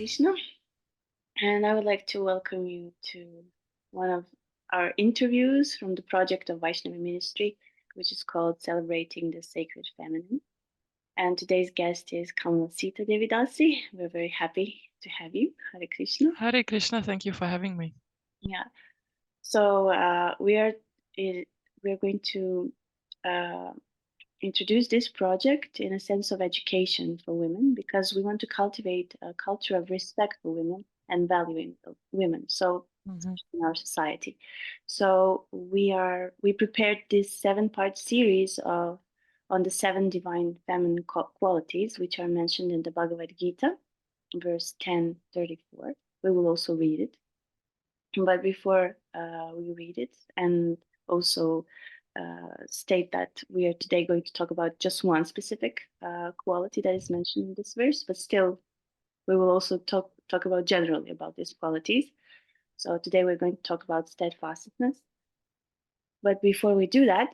Krishna, and I would like to welcome you to one of our interviews from the project of Vaishnavi Ministry, which is called Celebrating the Sacred Feminine. And today's guest is Kamala-Sita Devi Dasi. We're very happy to have you. Hare Krishna. Hare Krishna, thank you for having me. Yeah. So we're going to introduce this project in a sense of education for women, because we want to cultivate a culture of respect for women and valuing women in our society. So we prepared this 7-part series on the 7 divine feminine qualities, which are mentioned in the Bhagavad Gita, verse 10:34. We will also read it. But before we read it, and also state that we are today going to talk about just one specific quality that is mentioned in this verse, but still we will also talk about generally about these qualities. So today we're going to talk about steadfastness. But before we do that,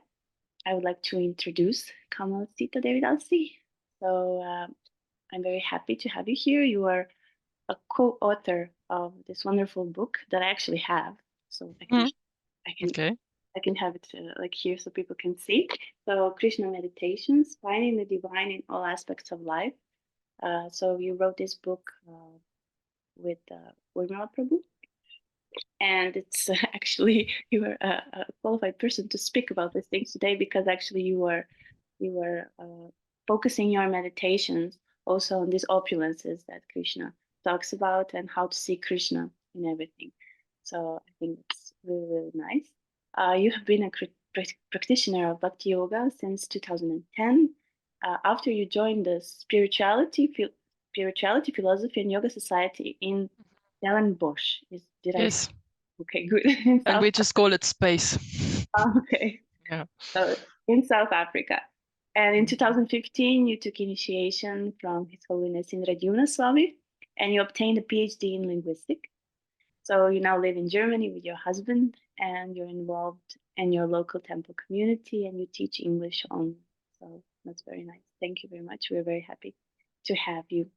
I would like to introduce Kamala-Sita Devi Dasi. So I'm very happy to have you here. You are a co-author of this wonderful book that I actually have. So I can have it like here so people can see. So Krishna Meditations, Finding the Divine in All Aspects of Life. So you wrote this book with Urmila Prabhu. And it's actually, you are a qualified person to speak about these things today, because actually you were focusing your meditations also on these opulences that Krishna talks about and how to see Krishna in everything. So I think it's really, really nice. You have been a practitioner of Bhakti Yoga since 2010. After you joined the Spirituality, Philosophy and Yoga Society in Stellenbosch. Yes. Okay, good. And we just call it space. Okay. Yeah. So in South Africa. And in 2015, you took initiation from His Holiness Indradyumna Swami, and you obtained a PhD in linguistics. So you now live in Germany with your husband, and you're involved in your local temple community, and you teach English only. So that's very nice. Thank you very much. We're very happy to have you.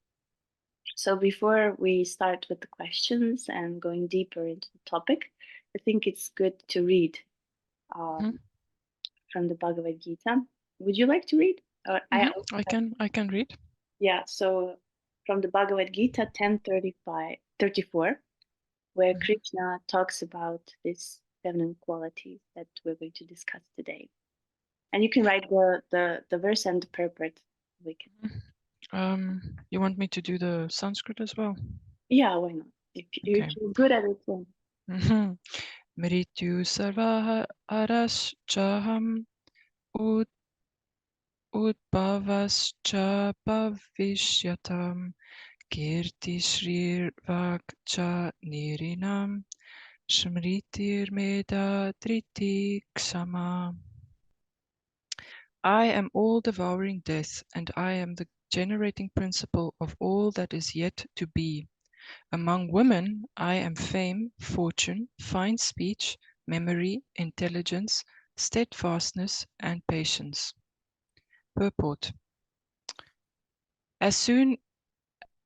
So before we start with the questions and going deeper into the topic, I think it's good to read from the Bhagavad Gita. Would you like to read? I can read. Yeah, so from the Bhagavad Gita 10:34, where Krishna talks about these feminine qualities that we're going to discuss today. And you can write the verse and the purport. We can. You want me to do the Sanskrit as well? Yeah, why not? If you're good at it, then. Mrityu sarvaha araschaham udbhavascha bhavishyatam kīrtiḥ śrīr vakcha nārīṇāṁ smṛtir medhā dhṛtiḥ kṣamā. I am all-devouring death, and I am the generating principle of all that is yet to be. Among women, I am fame, fortune, fine speech, memory, intelligence, steadfastness, and patience. Purport. As soon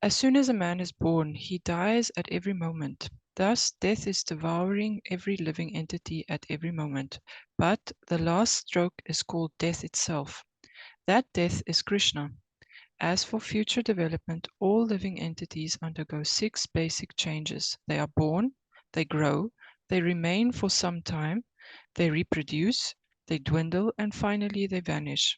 as a man is born, he dies at every moment. Thus, death is devouring every living entity at every moment. But the last stroke is called death itself. That death is Krishna. As for future development, all living entities undergo 6 basic changes. They are born, they grow, they remain for some time, they reproduce, they dwindle, and finally they vanish.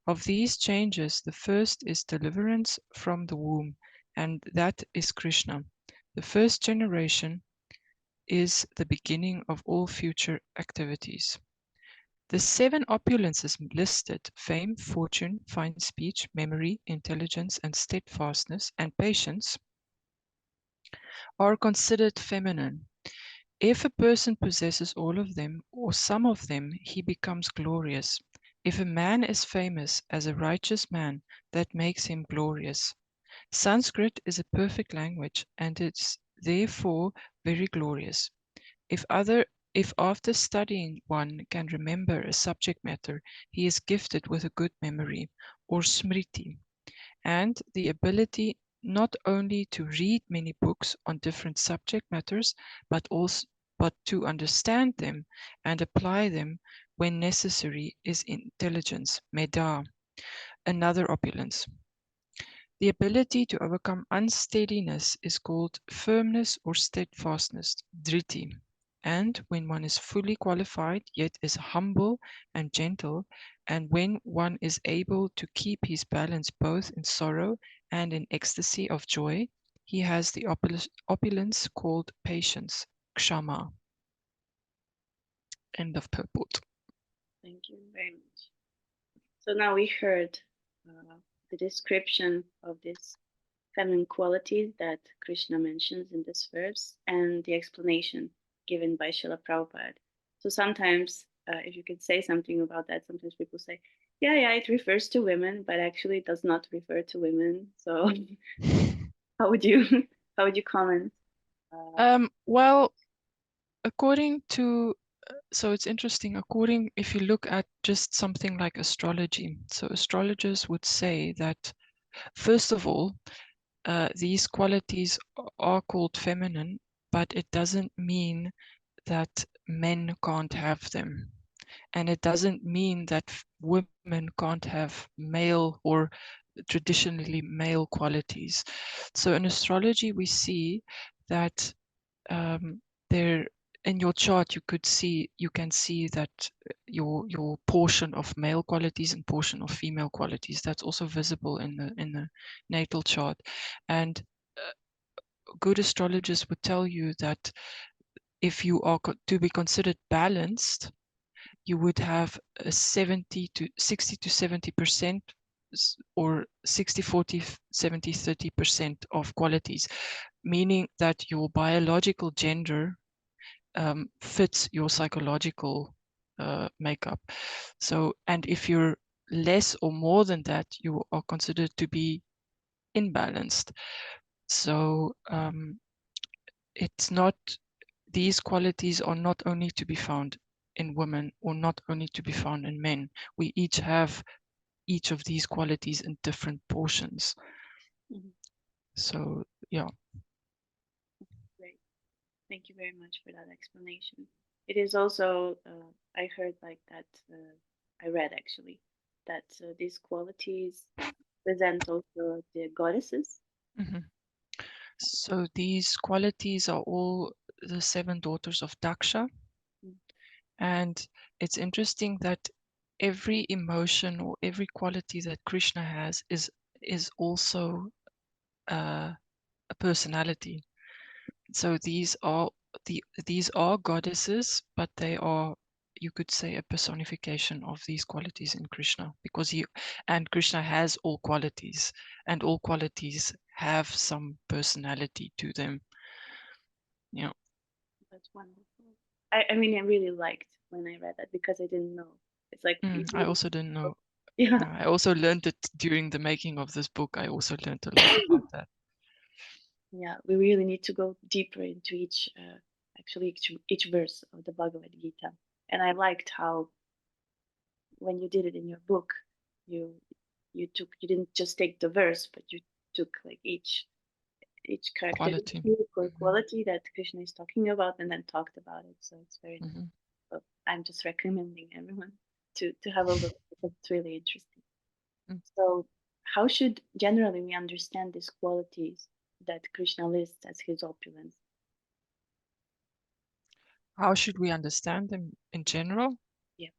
Of these changes, the first is deliverance from the womb, and that is Krishna. The first generation is the beginning of all future activities. The 7 opulences listed, fame, fortune, fine speech, memory, intelligence, and steadfastness, and patience, are considered feminine. If a person possesses all of them, or some of them, he becomes glorious. If a man is famous as a righteous man, that makes him glorious. Sanskrit is a perfect language, and it's therefore very glorious. If after studying one can remember a subject matter, he is gifted with a good memory, or smṛtir, and the ability not only to read many books on different subject matters, but to understand them and apply them when necessary is intelligence, medhā, another opulence. The ability to overcome unsteadiness is called firmness or steadfastness, dhṛtiḥ. And when one is fully qualified, yet is humble and gentle, and when one is able to keep his balance both in sorrow and in ecstasy of joy, he has the opulence called patience, kṣamā. End of purport. Thank you very much. So now we heard the description of these feminine qualities that Krishna mentions in this verse and the explanation given by Srila Prabhupada. So sometimes, if you could say something about that, sometimes people say, yeah, it refers to women, but actually it does not refer to women. So how would you comment? Well, according to so it's interesting, if you look at just something like astrology, so astrologers would say that, first of all, these qualities are called feminine, but it doesn't mean that men can't have them. And it doesn't mean that women can't have male or traditionally male qualities. So in astrology, we see that there in your chart you can see that your portion of male qualities and portion of female qualities, that's also visible in the natal chart. And good astrologers would tell you that if you are to be considered balanced, you would have a 60 to 70% or 60-40, 70-30% of qualities, meaning that your biological gender fits your psychological makeup. So, and if you're less or more than that, you are considered to be imbalanced. So it's not, these qualities are not only to be found in women or not only to be found in men. We each have each of these qualities in different portions. Mm-hmm. So, yeah. Great. Thank you very much for that explanation. It is also, I heard like that, I read actually, that these qualities present also the goddesses. Mm-hmm. So these qualities are all the 7 daughters of Daksha. Mm. And it's interesting that every emotion or every quality that Krishna has is also a personality. So these are goddesses, but they are, you could say, a personification of these qualities in Krishna, because Krishna has all qualities, and all qualities have some personality to them. Yeah. That's wonderful. I mean, I really liked when I read that because I didn't know. It's like I also didn't know. yeah. I also learned it during the making of this book. I also learned a lot about that. Yeah, we really need to go deeper into each verse of the Bhagavad Gita. And I liked how when you did it in your book, you you didn't just take the verse, but you took like each characteristic or quality that Krishna is talking about and then talked about it. So it's very nice. So I'm just recommending everyone to have a look because it's really interesting. So how should generally we understand these qualities that Krishna lists as his opulence? How should we understand them in general? Yeah.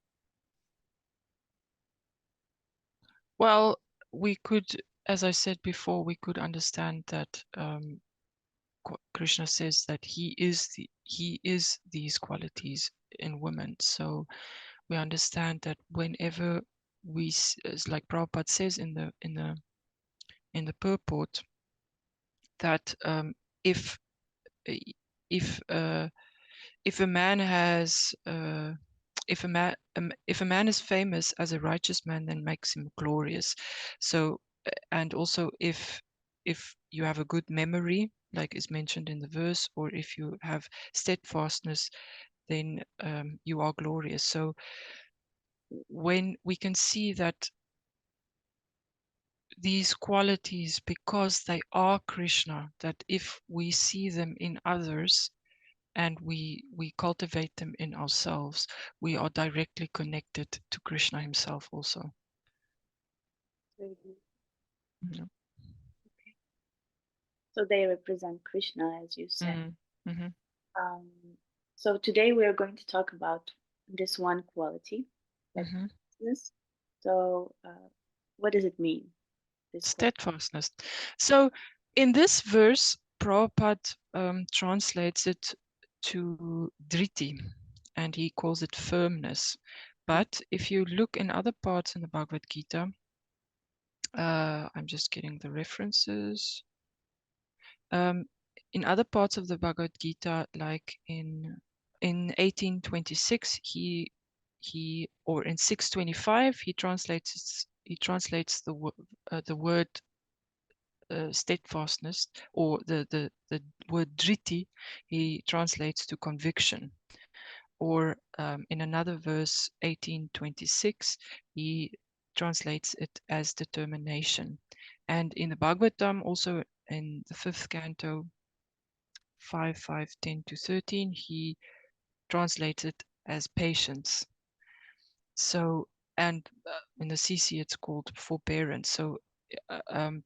Well, we could, as I said before, we could understand that Krishna says that he is these qualities in women. So we understand that whenever like Prabhupada says in the purport, that if a man has if a man is famous as a righteous man, then makes him glorious. So and also if you have a good memory, like is mentioned in the verse, or if you have steadfastness, then you are glorious. So when we can see that these qualities, because they are Krishna, that if we see them in others and we cultivate them in ourselves, we are directly connected to Krishna himself also. Very good. Yeah. So they represent Krishna, as you said. Mm-hmm. So today we are going to talk about this one quality, steadfastness. So what does it mean? This Steadfastness. So in this verse, Prabhupada translates it to dhṛtiḥ, and he calls it firmness. But if you look in other parts in the Bhagavad Gita, I'm just getting the references. In other parts of the Bhagavad Gita, like in 1826, or in 625, he translates the word steadfastness, or the word dhṛtiḥ, he translates to conviction. Or in another verse, 1826, he translates it as determination. And in the Bhagavatam, also in the 5th canto, 5, 10 to 13, he translates it as patience. So, and in the CC, it's called forbearance. So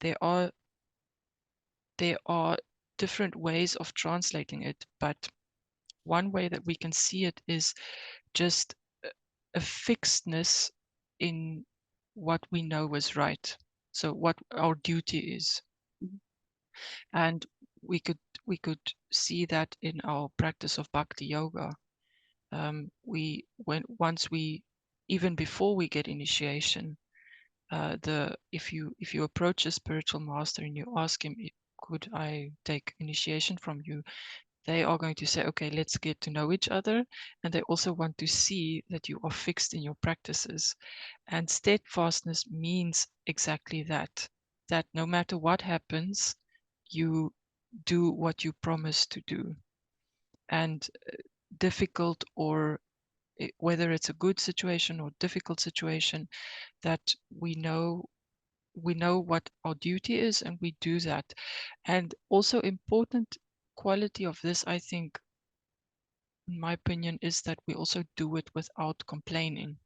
there are different ways of translating it, but one way that we can see it is just a fixedness in what we know is right. So what our duty is. And we could see that in our practice of bhakti yoga. Even before we get initiation, if you approach a spiritual master and you ask him, could I take initiation from you, they are going to say, okay, let's get to know each other. And they also want to see that you are fixed in your practices. And steadfastness means exactly that no matter what happens, you do what you promise to do. And difficult, or whether it's a good situation or difficult situation, that we know what our duty is, and we do that. And also important quality of this, I think, in my opinion, is that we also do it without complaining.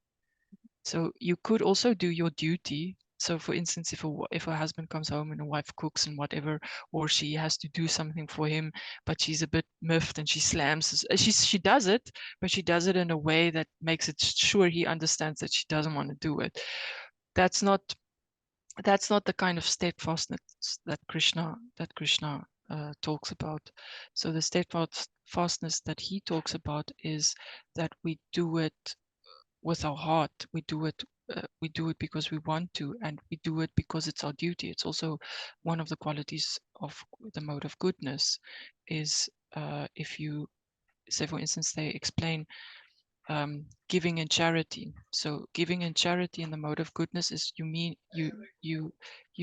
So you could also do your duty. So for instance, if a husband comes home and a wife cooks and whatever, or she has to do something for him, but she's a bit miffed and she slams, she does it, but she does it in a way that makes it sure he understands that she doesn't want to do it. That's not the kind of steadfastness that Krishna talks about. So the steadfastness that he talks about is that we do it with our heart. We do it because we want to, and we do it because it's our duty. It's also one of the qualities of the mode of goodness. Is if you say, for instance, they explain giving and charity. So giving and charity in the mode of goodness is you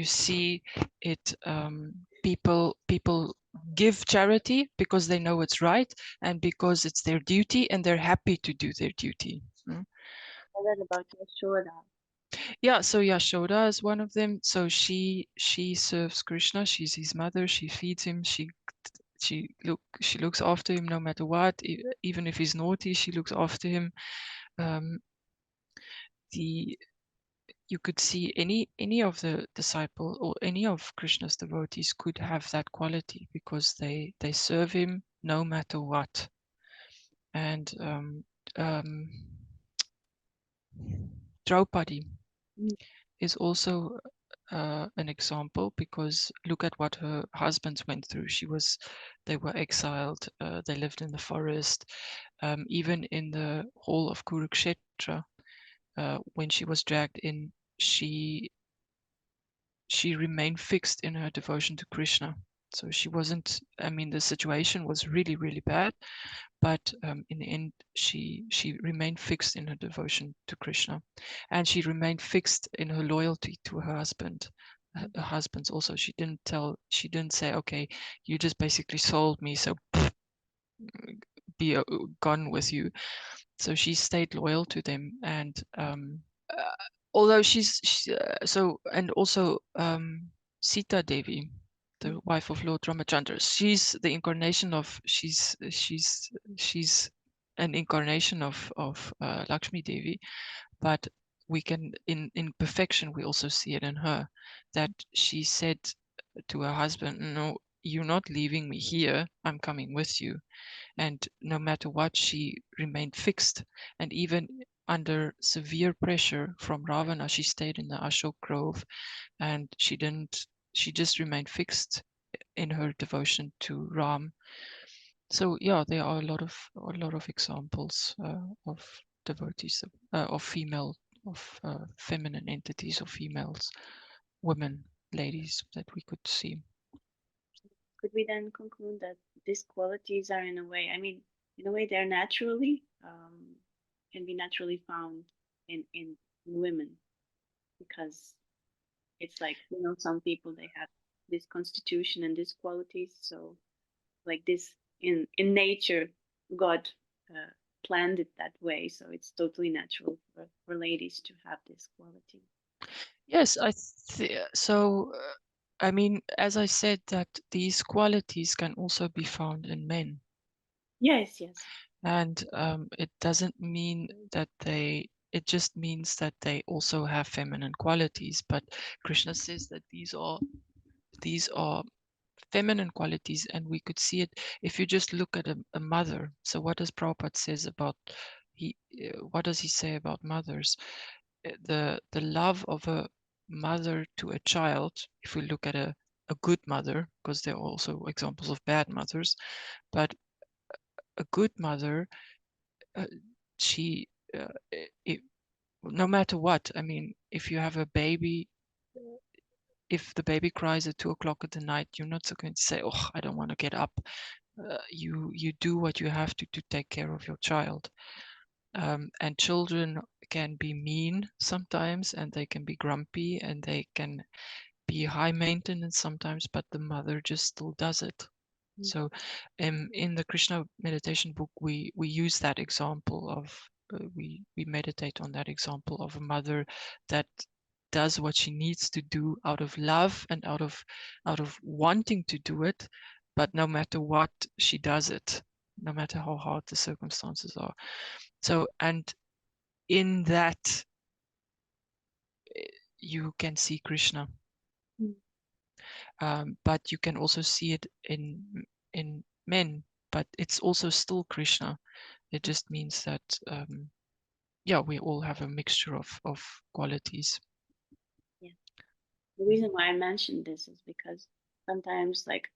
see it. People give charity because they know it's right and because it's their duty, and they're happy to do their duty. I read about Yashoda. Yeah, so Yashoda is one of them. So she serves Krishna. She's his mother. She feeds him. She looks after him no matter what. Even if he's naughty, she looks after him. You could see any of the disciple or any of Krishna's devotees could have that quality, because they serve him no matter what. And Draupadi is also an example, because look at what her husbands went through. They were exiled. They lived in the forest. Even in the hall of Kurukshetra, when she was dragged in, she remained fixed in her devotion to Krishna. So she wasn't. I mean, the situation was really, really bad, but in the end, she remained fixed in her devotion to Krishna, and she remained fixed in her loyalty to her husband. Her husbands also. She didn't say, okay, you just basically sold me, so be gone with you. So she stayed loyal to them. And although so, and also Sita Devi, the wife of Lord Ramachandra, she's the incarnation of, she's an incarnation of Lakshmi Devi, but we can, in perfection, we also see it in her, that she said to her husband, no, you're not leaving me here, I'm coming with you. And no matter what, she remained fixed. And even under severe pressure from Ravana, she stayed in the Ashok Grove, and she just remained fixed in her devotion to Ram. So yeah, there are a lot of examples of devotees, of feminine entities, of females, women, ladies that we could see. Could we then conclude that these qualities are in a way, I mean, in a way they're naturally, can be naturally found in women, because it's like, you know, some people, they have this constitution and these qualities, so like this in nature, God planned it that way, so it's totally natural for ladies to have this quality. Yes, so. I mean, as I said, that these qualities can also be found in men. Yes, yes. And it doesn't mean that it just means that they also have feminine qualities. But Krishna says that these are feminine qualities, and we could see it if you just look at a mother. So what does Prabhupada says about what does he say about mothers? The love of a mother to a child, if we look at a good mother, because there are also examples of bad mothers, but a good mother, she no matter what, I mean, if you have a baby, if the baby cries at 2 o'clock at the night, you're not so going to say, oh, I don't want to get up. You do what you have to take care of your child. And children can be mean sometimes, and they can be grumpy, and they can be high maintenance sometimes, but the mother just still does it. So in the Krishna meditation book, we use that example of, we meditate on that example of a mother that does what she needs to do out of love and out of wanting to do it, but no matter what, she does it, no matter how hard the circumstances are. So, and in that, you can see Krishna. But you can also see it in men, but it's also still Krishna. It just means that yeah, we all have a mixture of qualities. Yeah. The reason why I mentioned this is because sometimes, like,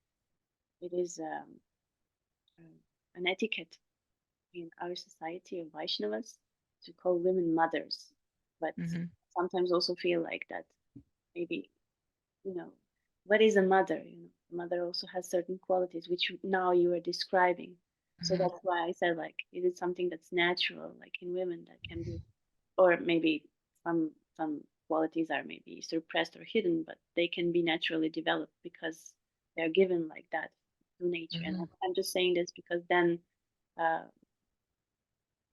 it is an etiquette in our society of Vaishnavas to call women mothers, but sometimes also feel like that maybe, you know, what is a mother? You know, a mother also has certain qualities which now you are describing. So that's why I said, like, it is something that's natural, like in women, that can be, or maybe some qualities are maybe suppressed or hidden, but they can be naturally developed because they're given like that through nature. And I'm just saying this because then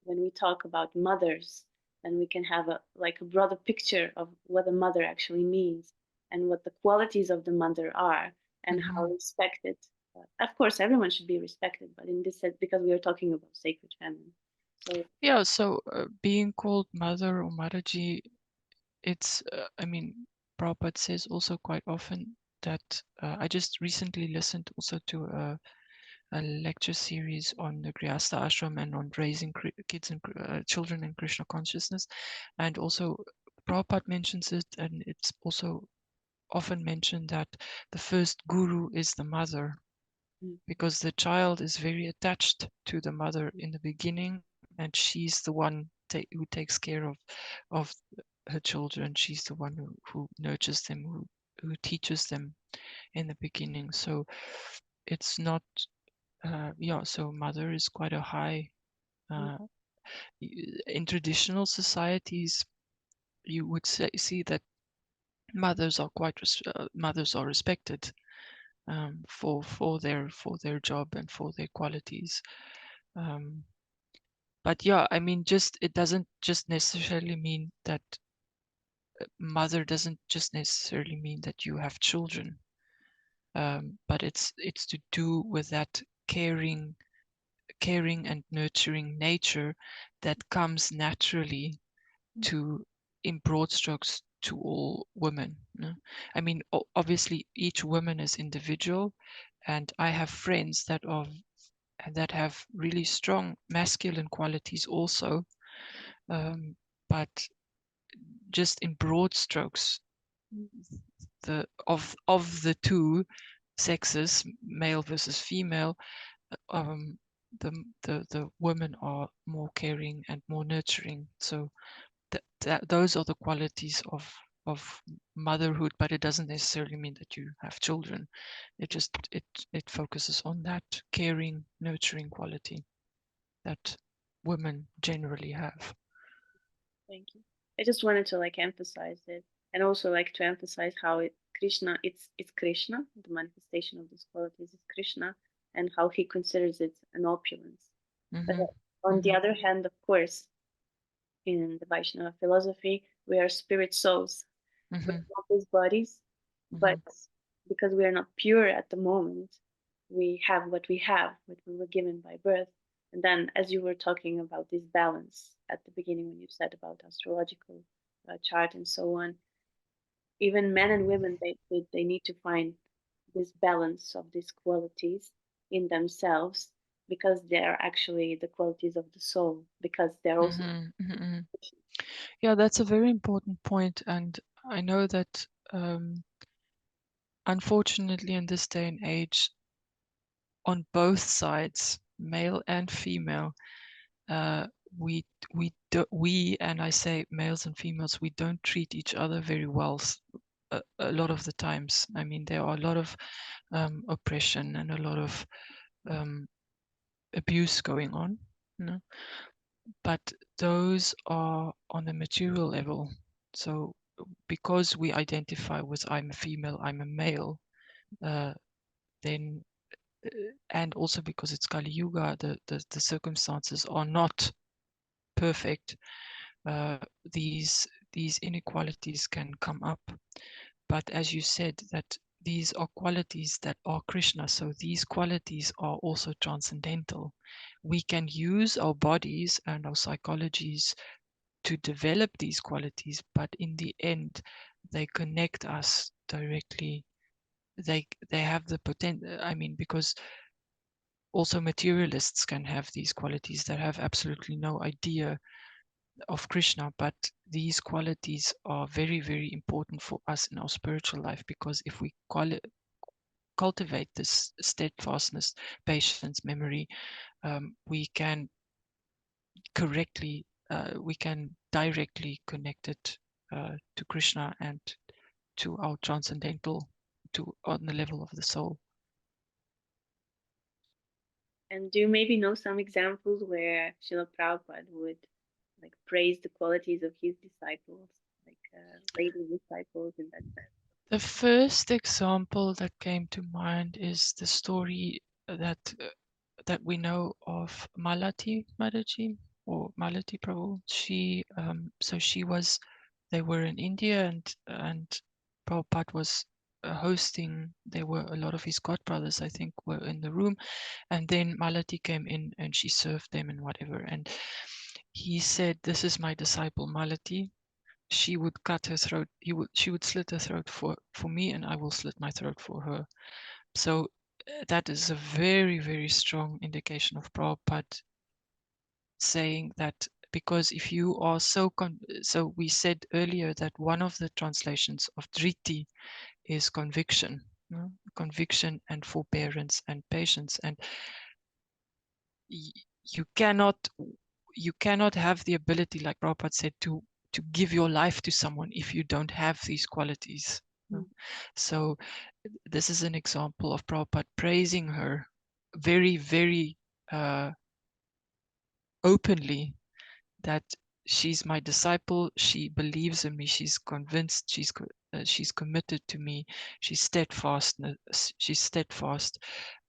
when we talk about mothers, then we can have a broader picture of what a mother actually means and what the qualities of the mother are and how respected. Of course, everyone should be respected, but in this sense, because we are talking about sacred feminine. So yeah, so being called mother or Mataji, it's I mean, Prabhupada says also quite often that I just recently listened also to a lecture series on the Grihastha ashram and on raising kids and children in Krishna consciousness, and also Prabhupada mentions it, and it's also often mentioned that the first guru is the mother, because the child is very attached to the mother in the beginning, and she's the one who takes care of her children. She's the one who nurtures them, who teaches them in the beginning. So it's not yeah, so mother is quite a high in traditional societies. You would see that mothers are mothers are respected for their job and for their qualities. But yeah, I mean, it doesn't just necessarily mean that mother doesn't just necessarily mean that you have children, but it's to do with that caring and nurturing nature that comes naturally to, in broad strokes, to all women. I mean, obviously each woman is individual, and I have friends that have really strong masculine qualities also, but just in broad strokes, of the two sexes, male versus female, the women are more caring and more nurturing. So those are the qualities of motherhood, but it doesn't necessarily mean that you have children. It just it focuses on that caring, nurturing quality that women generally have. Thank you. I just wanted to like emphasize it, and also like to emphasize how Krishna, it's Krishna, the manifestation of these qualities is Krishna, and how he considers it an opulence. But on the other hand, of course, in the Vaishnava philosophy, we are spirit souls. We're not these bodies, but because we are not pure at the moment, we have what we have, what we were given by birth. And then, as you were talking about this balance at the beginning, when you said about astrological chart and so on, even men and women, they need to find this balance of these qualities in themselves, because they're actually the qualities of the soul, because they're also Yeah, that's a very important point, and I know that unfortunately in this day and age, on both sides, male and female, we and I say males and females, we don't treat each other very well a lot of the times. I mean, there are a lot of oppression and a lot of abuse going on, but those are on a material level. So because we identify with I'm a female, I'm a male, then and also because it's Kali Yuga, the circumstances are not perfect. These inequalities can come up, but as you said, that these are qualities that are Krishna, so these qualities are also transcendental. We can use our bodies and our psychologies to develop these qualities, but in the end, they connect us directly. They have the potential. I mean, because also materialists can have these qualities that have absolutely no idea of Krishna, but these qualities are very, very important for us in our spiritual life, because if we cultivate this steadfastness, patience, memory, we can directly connect it to Krishna and to our transcendental, on the level of the soul. And do you maybe know some examples where Srila Prabhupada would like praise the qualities of his disciples, like lady disciples in that sense? The first example that came to mind is the story that we know of Malati Mataji, or Malati Prabhu. They were in India, and Prabhupada was hosting. There were a lot of his godbrothers, I think, were in the room, and then Malati came in and she served them and whatever. And he said, "This is my disciple Malati. She would cut her throat. She would slit her throat for me, and I will slit my throat for her." So that is a very, very strong indication of Prabhupada saying that, because if you are so we said earlier that one of the translations of dhṛtiḥ is conviction, conviction and forbearance and patience, and you cannot have the ability, like Prabhupada said, to give your life to someone if you don't have these qualities. So this is an example of Prabhupada praising her very, very openly, that she's my disciple, she believes in me, she's convinced, she's committed to me, she's steadfast,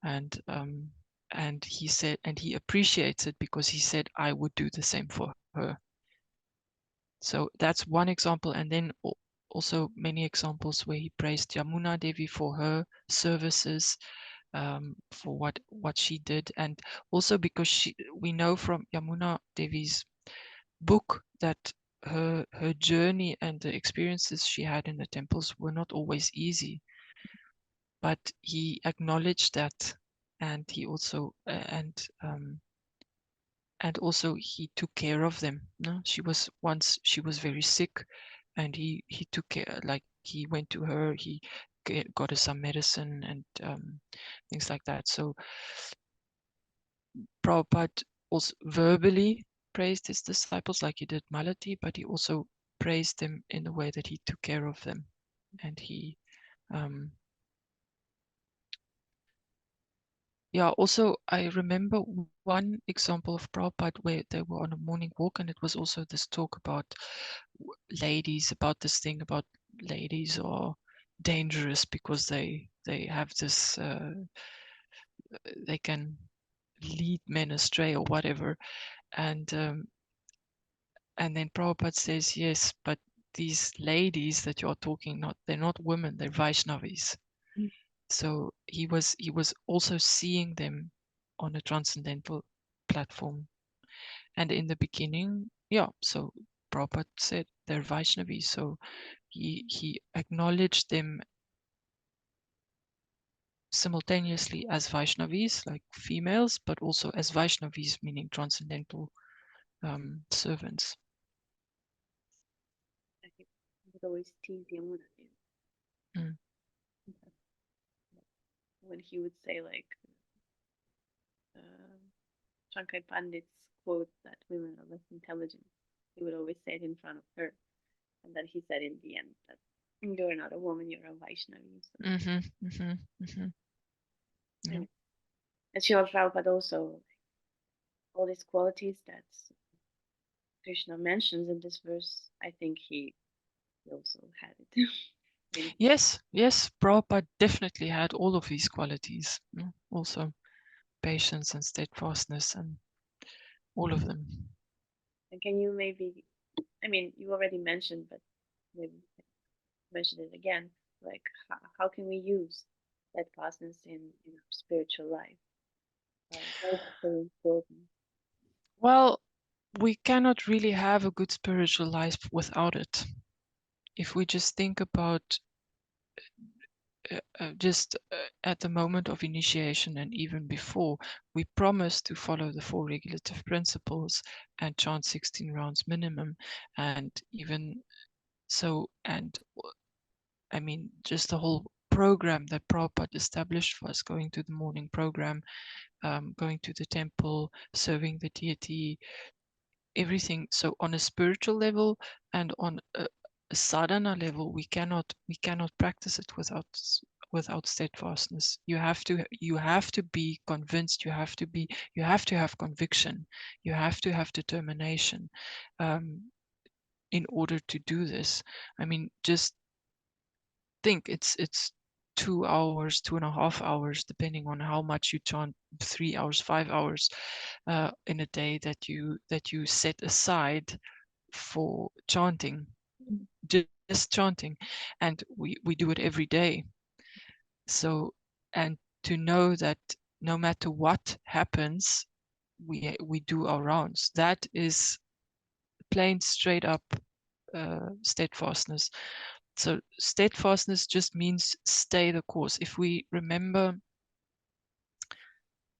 and he said, and he appreciates it because he said, I would do the same for her. So that's one example, and then also many examples where he praised Yamuna Devi for her services, for what she did, and also because we know from Yamuna Devi's book that her journey and the experiences she had in the temples were not always easy, but he acknowledged that, and he also and also he took care of them. No? She was very sick, and he took care, like he went to her, he got her some medicine and things like that. So Prabhupada also verbally praised his disciples like he did Malati, but he also praised them in the way that he took care of them. And he also I remember one example of Prabhupada where they were on a morning walk, and it was also this talk about ladies, about this thing about ladies are dangerous because they have this they can lead men astray or whatever, and then Prabhupada says, yes, but these ladies that you're talking, they're not women, they're Vaishnavis. So he was also seeing them on a transcendental platform. And in the beginning, so Prabhupada said they're Vaishnavis. So he acknowledged them simultaneously as Vaishnavis, like females, but also as Vaishnavis, meaning transcendental servants. I think I would always tease Yamuna when he would say, like, Shankar Pandit's quote that women are less intelligent. He would always say it in front of her, and then he said in the end that you're not a woman, you're a Vaishnavi. So. Yeah. And Srila Prabhupada also, all these qualities that Krishna mentions in this verse, I think he also had it. Yes, Prabhupada definitely had all of these qualities. Also patience and steadfastness and all of them. And can you maybe, I mean, you already mentioned, but maybe mention it again, like how can we use steadfastness in our spiritual life? Why is it so important? Well, we cannot really have a good spiritual life without it. If we just think about at the moment of initiation and even before, we promise to follow the 4 regulative principles and chant 16 rounds minimum, and even so, and I mean, just the whole program that Prabhupada established for us, going to the morning program, going to the temple, serving the deity, everything. So on a spiritual level and on a sadhana level, we cannot practice it without steadfastness. You have to be convinced, you have to have conviction, you have to have determination in order to do this. I mean, just think it's 2 hours, 2.5 hours, depending on how much you chant, 3 hours, 5 hours in a day that you set aside for chanting, just chanting, and we do it every day. So, and to know that no matter what happens, we do our rounds. That is plain straight up steadfastness. So steadfastness just means stay the course. If we remember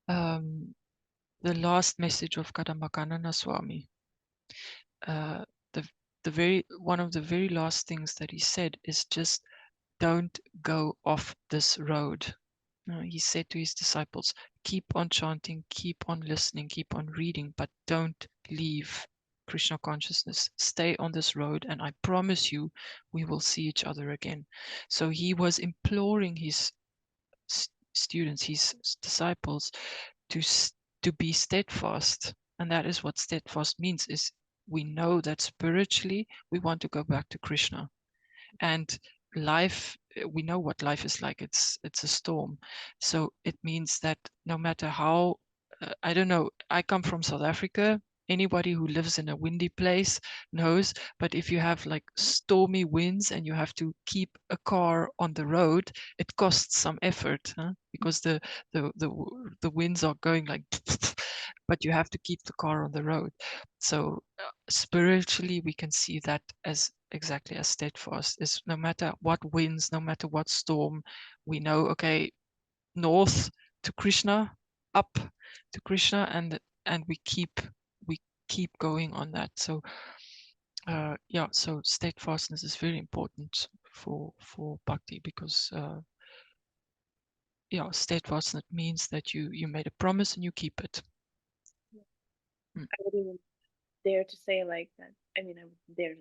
the last message of Kadambakanana Swami, one of the very last things that he said is just don't go off this road. He said to his disciples, keep on chanting, keep on listening, keep on reading, but don't leave Krishna consciousness. Stay on this road, and I promise you, we will see each other again. So he was imploring his students, his disciples, to be steadfast. And that is what steadfast means, is we know that spiritually we want to go back to Krishna. And life, we know what life is like. It's a storm. So it means that no matter how, I don't know, I come from South Africa. anybody who lives in a windy place knows, but if you have like stormy winds and you have to keep a car on the road, it costs some effort, huh? Because the winds are going like but you have to keep the car on the road. So spiritually we can see that as exactly as steadfast is, no matter what winds, no matter what storm, we know, okay, north to Krishna, up to Krishna, and we keep going on that. So yeah, so steadfastness is very important for bhakti, because yeah, steadfastness means that you made a promise and you keep it. I would even dare to say like that. I mean, I would dare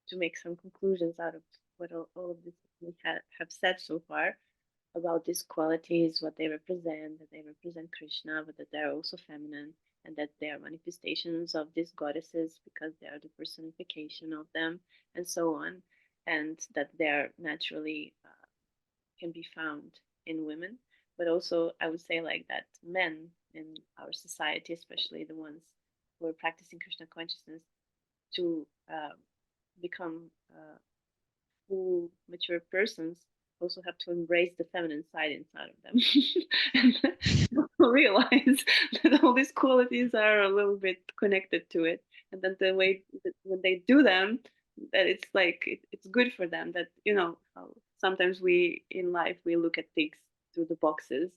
to make some conclusions out of what all of this we have said so far about these qualities, what they represent, that they represent Krishna, but that they're also feminine, and that they are manifestations of these goddesses because they are the personification of them, and so on, and that they are naturally can be found in women. But also, I would say like that men in our society, especially the ones who are practicing Krishna consciousness, to become full mature persons, also have to embrace the feminine side inside of them and realize that all these qualities are a little bit connected to it, and then the way that when they do them, that it's like it's good for them. That how sometimes we in life we look at things through the boxes,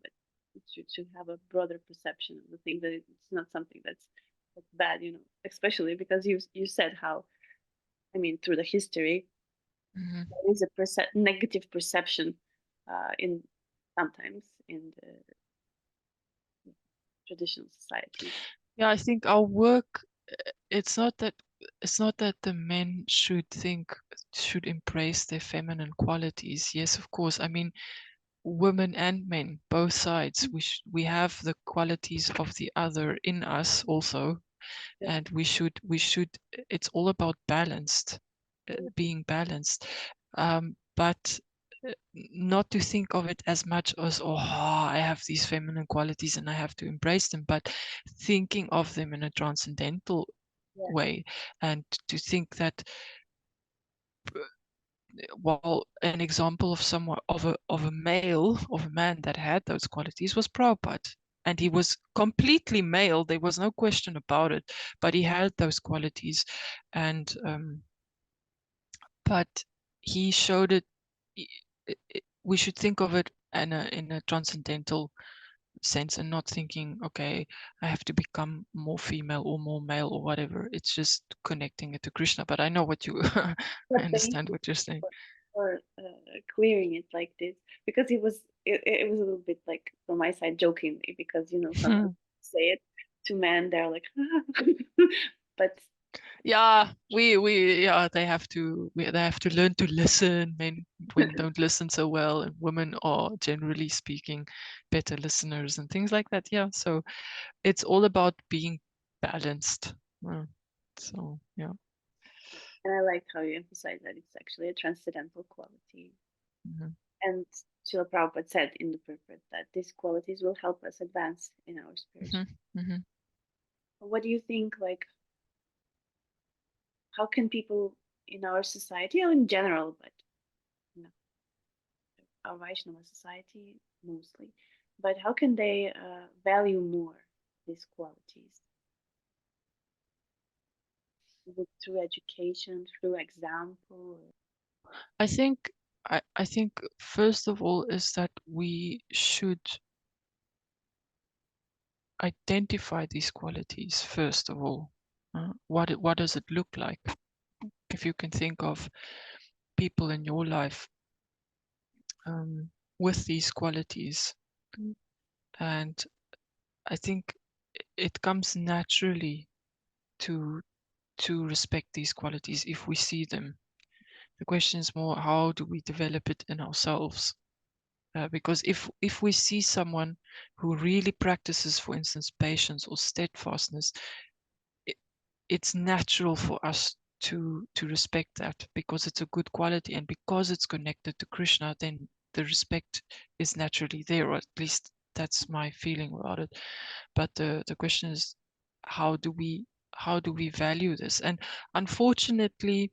but it should have a broader perception of the thing, that it's not something that's bad, especially because you said how, I mean, through the history there is a negative perception in sometimes in the traditional society. Yeah, I think our work, it's not that the men should embrace their feminine qualities. Yes, of course. I mean, women and men, both sides, we have the qualities of the other in us also, Yeah. and we should it's all about balanced, being balanced, but not to think of it as much as, oh, I have these feminine qualities and I have to embrace them, but thinking of them in a transcendental way, and to think that, well, an example of someone of a man that had those qualities was Prabhupada. And he was completely male, there was no question about it, but he had those qualities. And but he showed it, we should think of it in a transcendental sense, and not thinking, okay, I have to become more female or more male or whatever. It's just connecting it to Krishna. But I know what you I understand what you're saying. For querying it like this, because it was a little bit like from my side jokingly, because sometimes say it to men, they're like but yeah, they have to learn to listen. Men don't listen so well, and women are generally speaking better listeners and things like that. Yeah, so it's all about being balanced. So yeah. And I like how you emphasize that it's actually a transcendental quality. And Srila Prabhupada said in the purport that these qualities will help us advance in our spiritual. What do you think, like, how can people in our society, or in general, but our Vaishnava society mostly, but how can they value more these qualities? Through education, through example? I think first of all is that we should identify these qualities first of all. What does it look like? If you can think of people in your life with these qualities, and I think it comes naturally to respect these qualities if we see them. The question is more, how do we develop it in ourselves? Because if we see someone who really practices, for instance, patience or steadfastness, it's natural for us to respect that, because it's a good quality, and because it's connected to Krishna, then the respect is naturally there, or at least that's my feeling about it. But the question is, how do we value this? And unfortunately,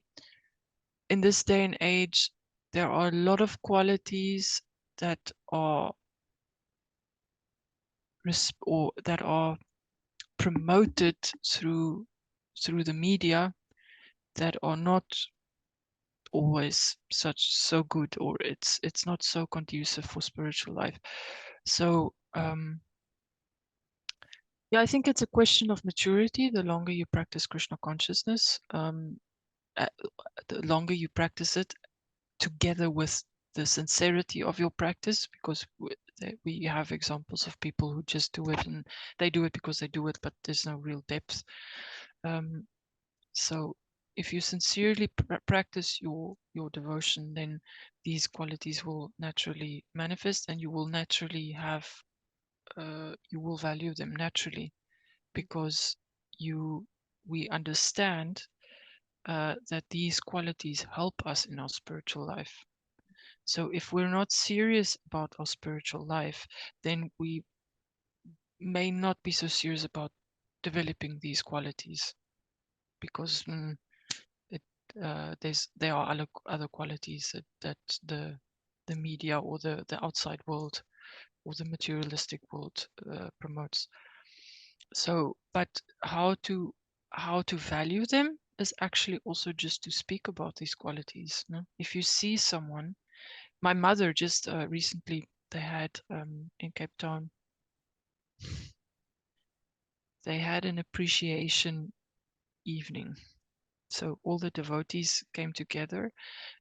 in this day and age, there are a lot of qualities that are promoted through the media that are not always so good, or it's not so conducive for spiritual life. So yeah, I think it's a question of maturity. The longer you practice Krishna consciousness, the longer you practice it together with the sincerity of your practice, because we have examples of people who just do it and they do it because they do it, but there's no real depth. So if you sincerely practice your devotion, then these qualities will naturally manifest, and you will naturally have you will value them naturally, because we understand that these qualities help us in our spiritual life. So if we're not serious about our spiritual life, then we may not be so serious about developing these qualities, because there are other qualities that the media or the outside world or the materialistic world promotes. So, but how to value them is actually also just to speak about these qualities. No? If you see someone, my mother just recently, they had in Cape Town, they had an appreciation evening. So all the devotees came together,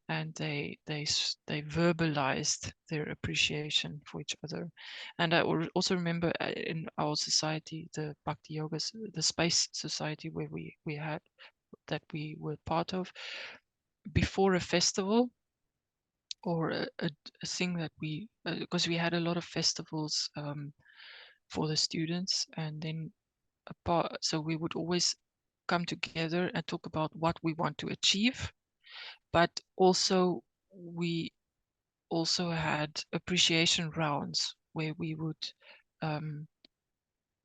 and they verbalized their appreciation for each other. And I also remember in our society, the Bhakti Yoga, the Space Society where we were part of, before a festival or a thing that we, because we had a lot of festivals for the students, and then so we would always come together and talk about what we want to achieve, but also we also had appreciation rounds where we would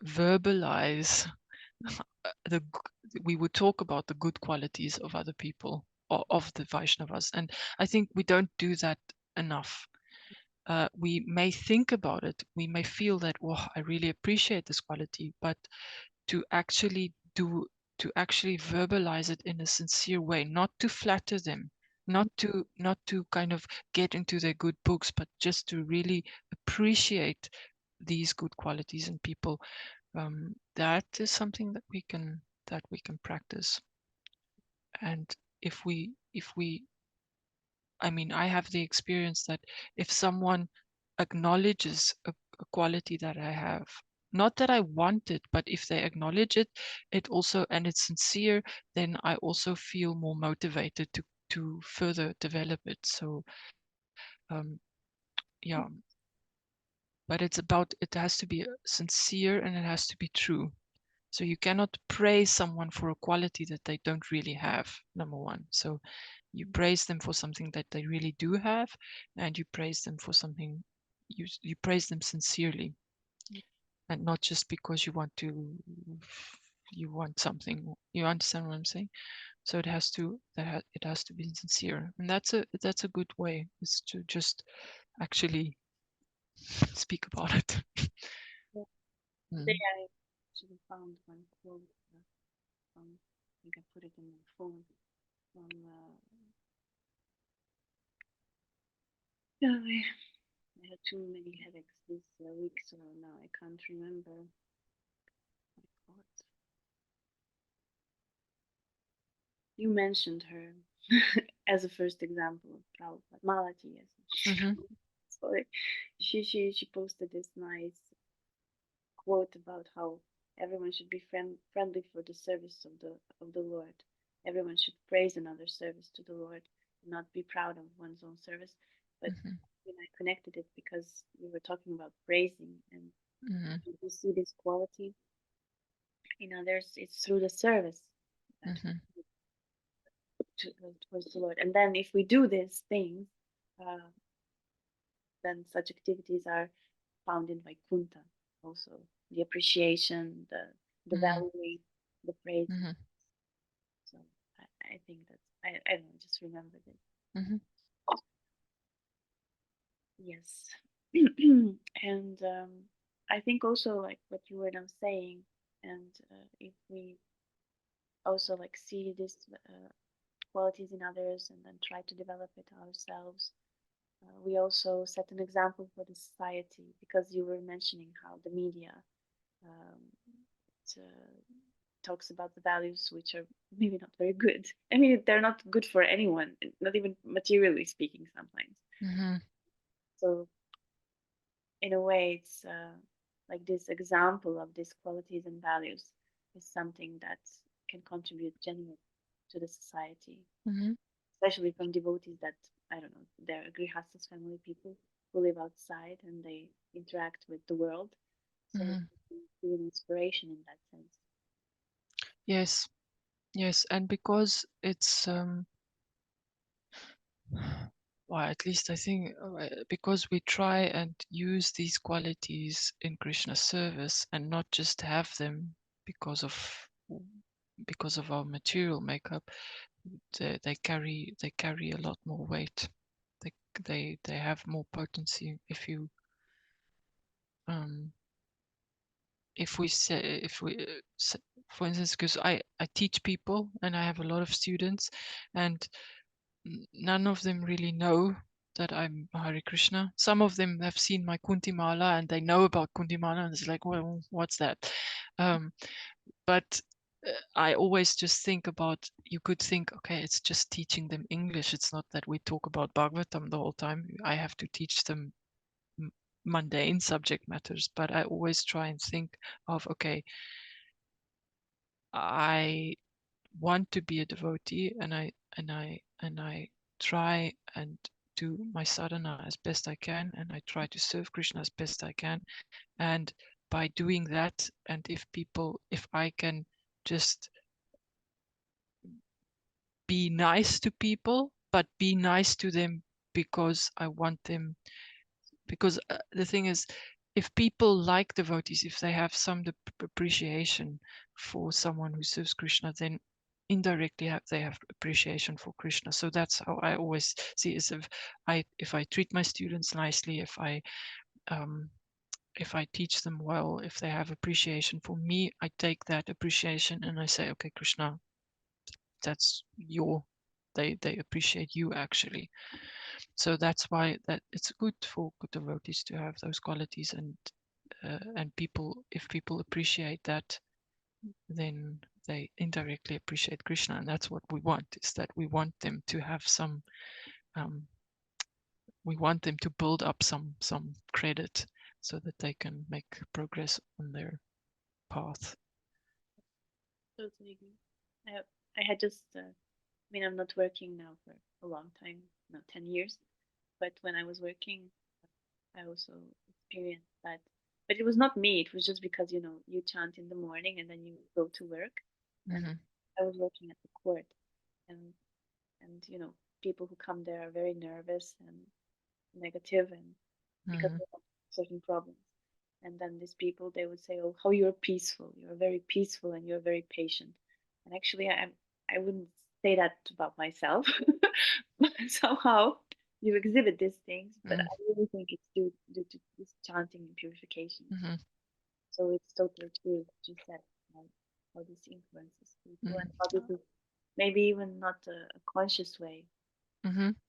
verbalize we would talk about the good qualities of other people, or of the Vaishnavas. And I think we don't do that enough. We may think about it, we may feel that, oh, I really appreciate this quality, but to actually verbalize it in a sincere way, not to flatter them, not to kind of get into their good books, but just to really appreciate these good qualities in people. That is something that we can practice. And if we I mean, I have the experience that if someone acknowledges a quality that I have, not that I want it, but if they acknowledge it, and it's sincere, then I also feel more motivated to further develop it. So, yeah, but it has to be sincere, and it has to be true. So you cannot praise someone for a quality that they don't really have, number one. So you praise them for something that they really do have, and you praise them for something, you praise them sincerely, and not just because you want something. You understand what I'm saying? So it has to be sincere, and that's a good way, is to just actually speak about it. Today I actually found one quote. I think I put it in my phone from. I had too many headaches this week, so now I can't remember. My God. You mentioned her as a first example of Prabhupada. Malaji, yes. Sorry. She posted this nice quote about how everyone should be friendly for the service of the Lord. Everyone should praise another's service to the Lord, and not be proud of one's own service. But I connected it because we were talking about praising, and you see this quality in others. It's through the service towards the Lord. And then if we do these things, then such activities are found in Vaikuntha also. The appreciation, the the valuing, the praise. So I think that's, I don't know, just remembered it. Yes. And I think also like what you were now saying, and if we also like see these qualities in others and then try to develop it ourselves, we also set an example for the society, because you were mentioning how the media talks about the values which are maybe not very good. I mean, they're not good for anyone, not even materially speaking sometimes. So in a way, it's like this example of these qualities and values is something that can contribute genuinely to the society, especially from devotees that, I don't know, they're grihastas, family people who live outside and they interact with the world. So it's an inspiration in that sense. Yes, and because it's well, at least I think because we try and use these qualities in Krishna's service and not just have them because of our material makeup, they carry a lot more weight. They have more potency if you for instance, because I teach people and I have a lot of students, and none of them really know that I'm Hare Krishna. Some of them have seen my Kunti Mala and they know about Kunti Mala, and it's like, well, what's that? But I always just think about, you could think, okay, it's just teaching them English. It's not that we talk about Bhagavatam the whole time. I have to teach them mundane subject matters, but I always try and think of, okay, I want to be a devotee, and I try and do my sadhana as best I can, and I try to serve Krishna as best I can. And by doing that, and if I can just be nice to people, but be nice to them because I want them, because the thing is, if people like devotees, if they have some appreciation for someone who serves Krishna, then indirectly they have appreciation for Krishna. So that's how I always see, is if I treat my students nicely, if I teach them well, if they have appreciation for me, I take that appreciation and I say, okay, Krishna, that's they appreciate you actually. So that's why that it's good for good devotees to have those qualities, and if people appreciate that, then they indirectly appreciate Krishna, and that's what we want. Is that we want them to have some, we want them to build up some credit, so that they can make progress on their path. Totally agree. I had just, I mean, I'm not working now for a long time, not 10 years, but when I was working, I also experienced that. But it was not me, it was just because, you know, you chant in the morning and then you go to work. And I was working at the court, and you know, people who come there are very nervous and negative, and because they have certain problems. And then these people, they would say, oh, how you're peaceful, you're very peaceful and you're very patient. And actually I wouldn't say that about myself. But somehow you exhibit these things, but I really think it's due to this chanting and purification. So it's totally true what you said, how this influences people, and how this is maybe even not a conscious way.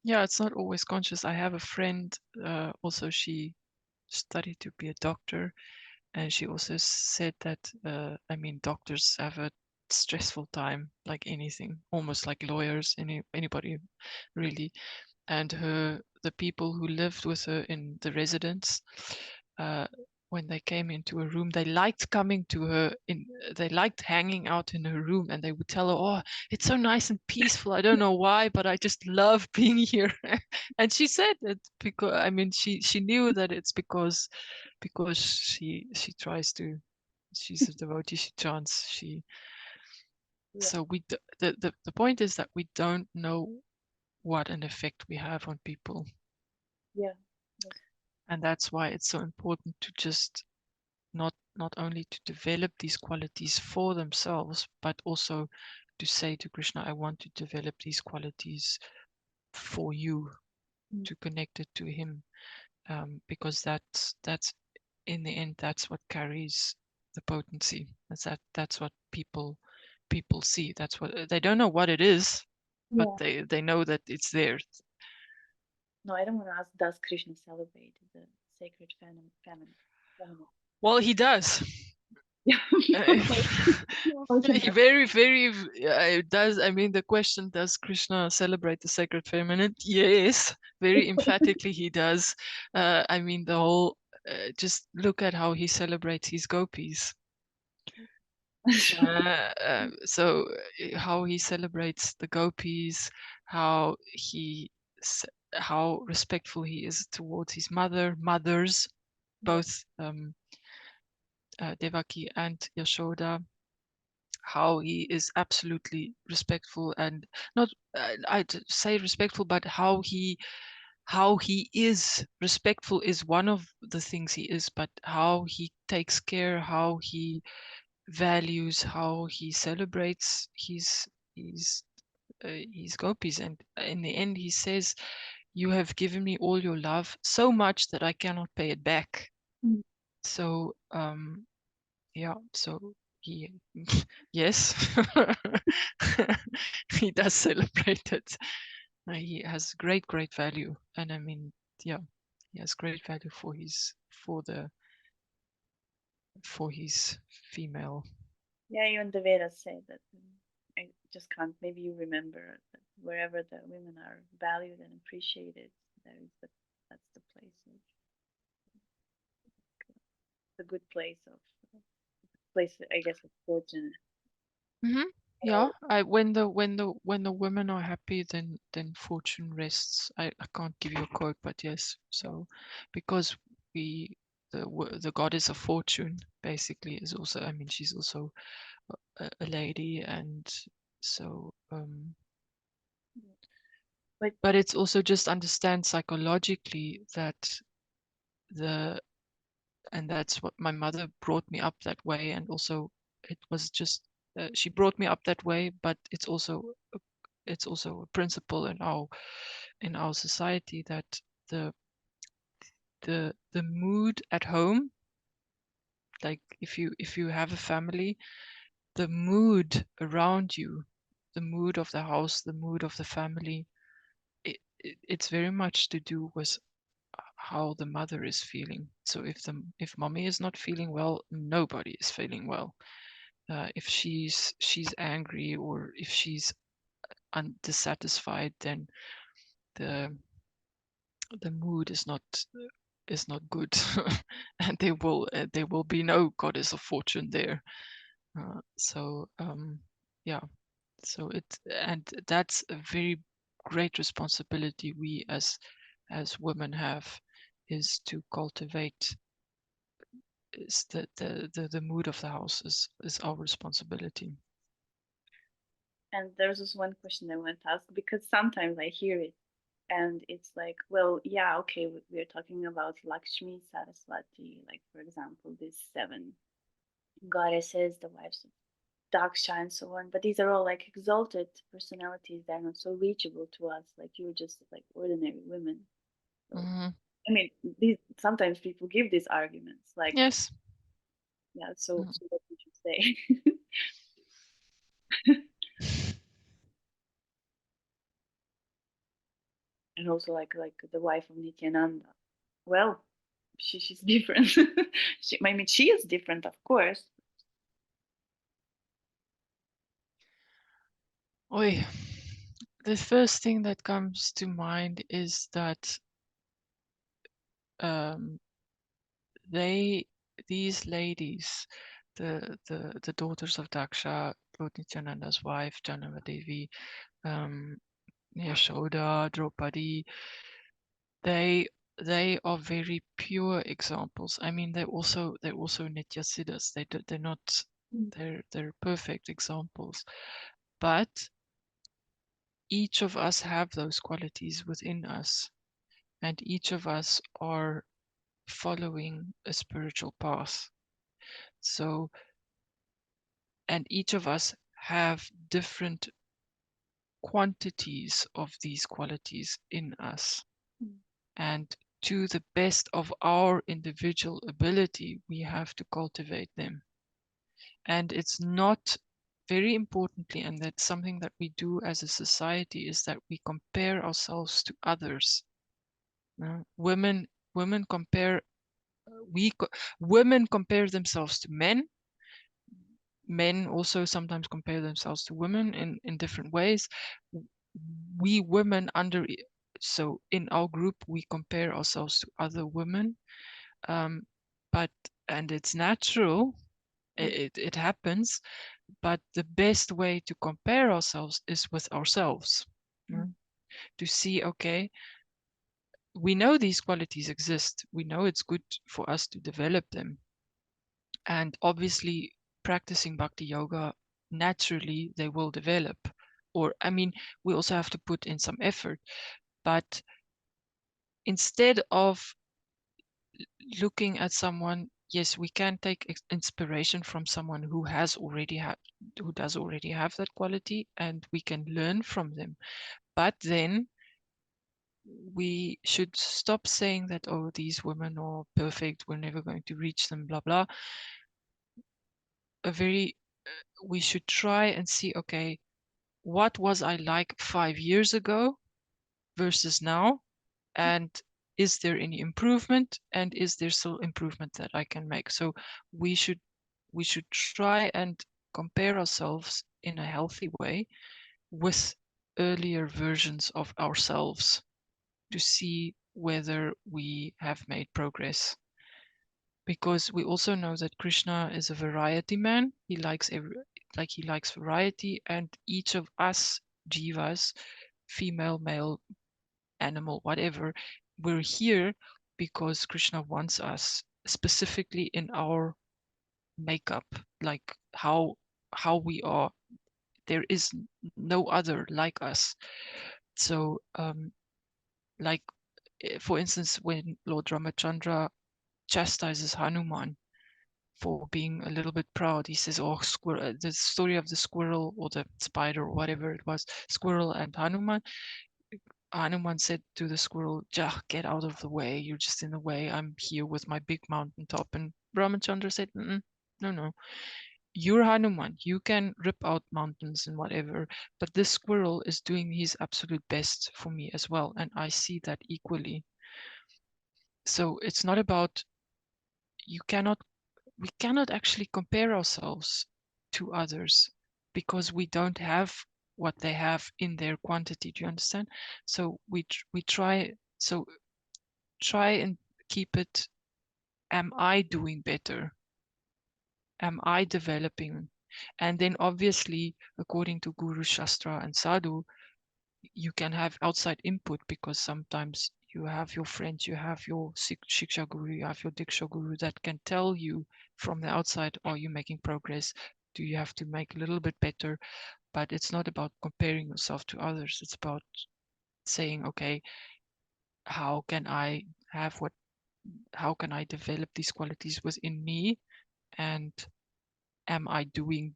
Yeah, it's not always conscious. I have a friend, also she studied to be a doctor, and she also said that I mean, doctors have a stressful time like anything, almost like lawyers, anybody really. And the people who lived with her in the residence, when they came into a room, they liked coming to her they liked hanging out in her room, and they would tell her, oh, it's so nice and peaceful, I don't know why, but I just love being here. And she said that because, I mean, she knew that it's because she tries to, she's a devotee, she chants, so the point is that we don't know what an effect we have on people. Yeah. And that's why it's so important to just not not only to develop these qualities for themselves, but also to say to Krishna, I want to develop these qualities for you, to connect it to him, because that's in the end, that's what carries the potency. That's what people see. That's what they don't know what it is, but they know that it's there. No, I don't want to ask, does Krishna celebrate the sacred feminine? Well, he does. Yeah. He very does. I mean, the question, does Krishna celebrate the sacred feminine? Yes, very emphatically he does. I mean, the whole, just look at how he celebrates his gopis. So how he celebrates the gopis, how respectful he is towards his mothers, both Devaki and Yashoda, how he is absolutely respectful, and not I'd say respectful, but how he is respectful is one of the things he is, but how he takes care, how he values, how he celebrates his gopis. And in the end he says, you have given me all your love, so much that I cannot pay it back. So yeah, so he yes, he does celebrate it. He has great value, and I mean, yeah, he has great value for his female. Yeah, even the Vedas say that. I just can't. Maybe you remember that wherever the women are valued and appreciated, that's the place of the good place I guess, of fortune. Yeah, when the women are happy, then fortune rests. I can't give you a quote, but yes. So because the goddess of fortune basically is also, I mean, she's also a lady, and so but it's also just understand psychologically that and that's what my mother brought me up that way, and also it was just she brought me up that way, but it's also a principle in our society that the mood at home, like if you have a family, the mood around you, the mood of the house, the mood of the family, it's very much to do with how the mother is feeling. So if mommy is not feeling well, nobody is feeling well. If she's angry, or if she's dissatisfied, then the mood is not good, and there will be no goddess of fortune there. So yeah, so that's a very great responsibility we as women have, is to cultivate is the mood of the house is our responsibility. And there's this one question I want to ask, because sometimes I hear it and it's like, well, yeah, okay, we're talking about Lakshmi, Saraswati, like for example, these 7 goddesses, the wives of Daksha and so on, but these are all like exalted personalities. They're not so reachable to us, like you're just like ordinary women. So, I mean, sometimes people give these arguments, like, yes, yeah, so what would you say? And also like the wife of Nityananda. Well, she's different. I mean, she is different, of course. Oi. The first thing that comes to mind is that these ladies, the daughters of Daksha, Lord Nityananda's wife, Janava Devi, Yashoda, Draupadi, they are very pure examples. I mean, they're also Nityasiddhas. They're not they're perfect examples, but each of us have those qualities within us, and each of us are following a spiritual path. So, and each of us have different quantities of these qualities in us. And to the best of our individual ability, we have to cultivate them. And it's not, very importantly, and that's something that we do as a society, is that we compare ourselves to others. Women compare women compare themselves to men. Men also sometimes compare themselves to women in different ways. We women so in our group we compare ourselves to other women, and it's natural, it happens, but the best way to compare ourselves is with ourselves. To see, okay, we know these qualities exist, we know it's good for us to develop them, and obviously practicing bhakti yoga, naturally they will develop, or I mean, we also have to put in some effort, but instead of looking at someone, yes, we can take inspiration from someone who does already have that quality, and we can learn from them. But then we should stop saying that, oh, these women are perfect, we're never going to reach them, blah blah. We should try and see, okay, what was I like 5 years ago versus now, and is there any improvement, and is there still improvement that I can make? So we should try and compare ourselves in a healthy way with earlier versions of ourselves to see whether we have made progress. Because we also know that Krishna is a variety man. He likes he likes variety, and each of us jivas, female, male, animal, whatever, we're here because Krishna wants us specifically in our makeup, like how we are. There is no other like us. So like for instance, when Lord Ramachandra chastises Hanuman for being a little bit proud, he says, oh, squirrel, the story of the squirrel or the spider or whatever it was, squirrel and Hanuman. Hanuman said to the squirrel, get out of the way, you're just in the way, I'm here with my big mountain top. And Ramachandra said, no, you're Hanuman, you can rip out mountains and whatever, but this squirrel is doing his absolute best for me as well, and I see that equally. So it's not about, we cannot actually compare ourselves to others because we don't have what they have in their quantity. Do you understand? So we try and keep it, am I doing better? Am I developing? And then obviously, according to Guru, Shastra and Sadhu, you can have outside input, because sometimes you have your friends, you have your Shiksha Guru, you have your Diksha Guru that can tell you from the outside, are you making progress? Do you have to make a little bit better? But it's not about comparing yourself to others. It's about saying, okay, how can I develop these qualities within me? And am I doing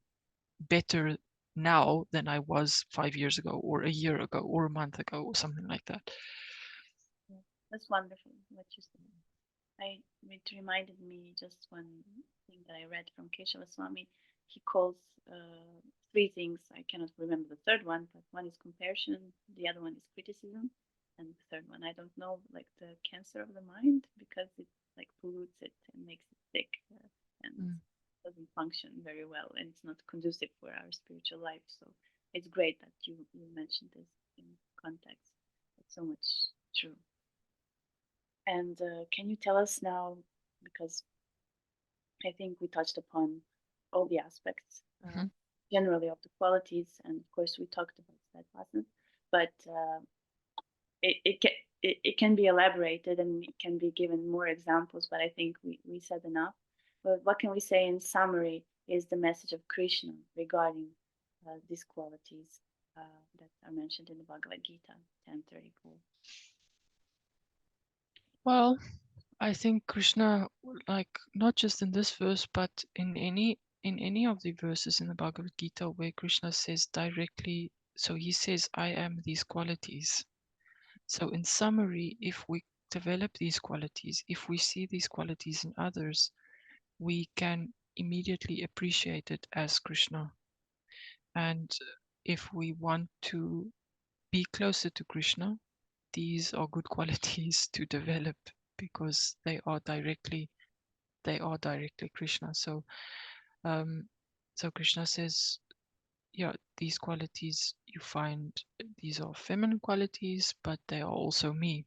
better now than I was 5 years ago, or a year ago, or a month ago, or something like that? Yeah, that's wonderful what you said. It reminded me just one thing that I read from Kesava Swami. He calls 3 things. I cannot remember the third one, but one is comparison, the other one is criticism, and the third one, I don't know, like the cancer of the mind, because it like pollutes it and makes it sick, and doesn't function very well, and it's not conducive for our spiritual life. So it's great that you mentioned this in context. It's so much true. And can you tell us now, because I think we touched upon all the aspects generally of the qualities, and of course we talked about steadfastness, but it can be elaborated and it can be given more examples, but I think we said enough. But what can we say in summary is the message of Krishna regarding these qualities that are mentioned in the Bhagavad Gita 10:34? Well, I think Krishna, like not just in this verse, but in any of the verses in the Bhagavad Gita where Krishna says directly, so he says, I am these qualities. So in summary, if we develop these qualities, if we see these qualities in others, we can immediately appreciate it as Krishna. And if we want to be closer to Krishna, these are good qualities to develop because they are directly Krishna. So so Krishna says, yeah, these qualities you find, these are feminine qualities, but they are also me.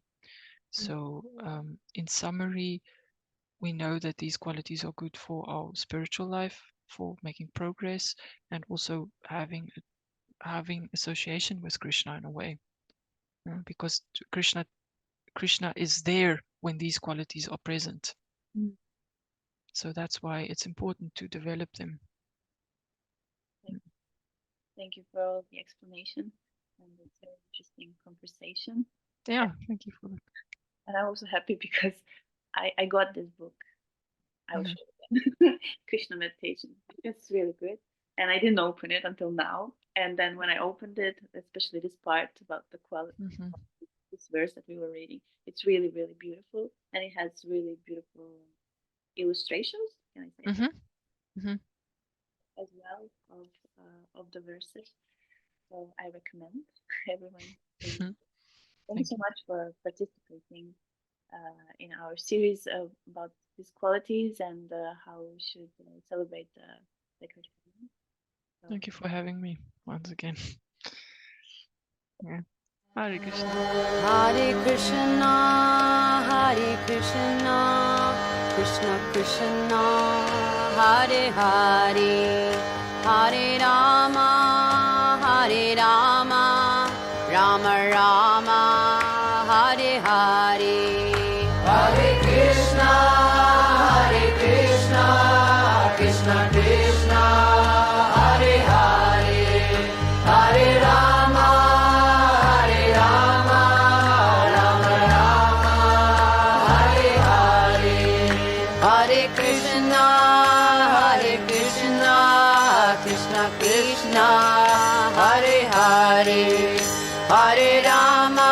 So in summary, we know that these qualities are good for our spiritual life, for making progress, and also having association with Krishna in a way, because Krishna is there when these qualities are present. So that's why it's important to develop them. Thank you for all the explanation, and it's an interesting conversation. Yeah, thank you for that. And I'm also happy because I got this book. I will show you Krishna meditation. It's really good. And I didn't open it until now. And then when I opened it, especially this part about the quality of this verse that we were reading, it's really, really beautiful. And it has really beautiful illustrations, can I say, as well of the verses. So I recommend everyone. Thank you so much for participating in our series about these qualities and how we should celebrate the Krishna. So, thank you for having me once again. Yeah. Hare Krishna. Hare Krishna, Hare Krishna, Krishna Krishna, Hare Hare, Hare Rama, Hare Rama, Rama Rama, Hare Hare. Hare Krishna, Hare Krishna, Krishna Krishna, Hare Hare, Hare Rama, Hare Rama, Rama Rama, Hare Hare. Hare Krishna, Hare Krishna, Krishna Krishna, Hare Hare, Hare Rama,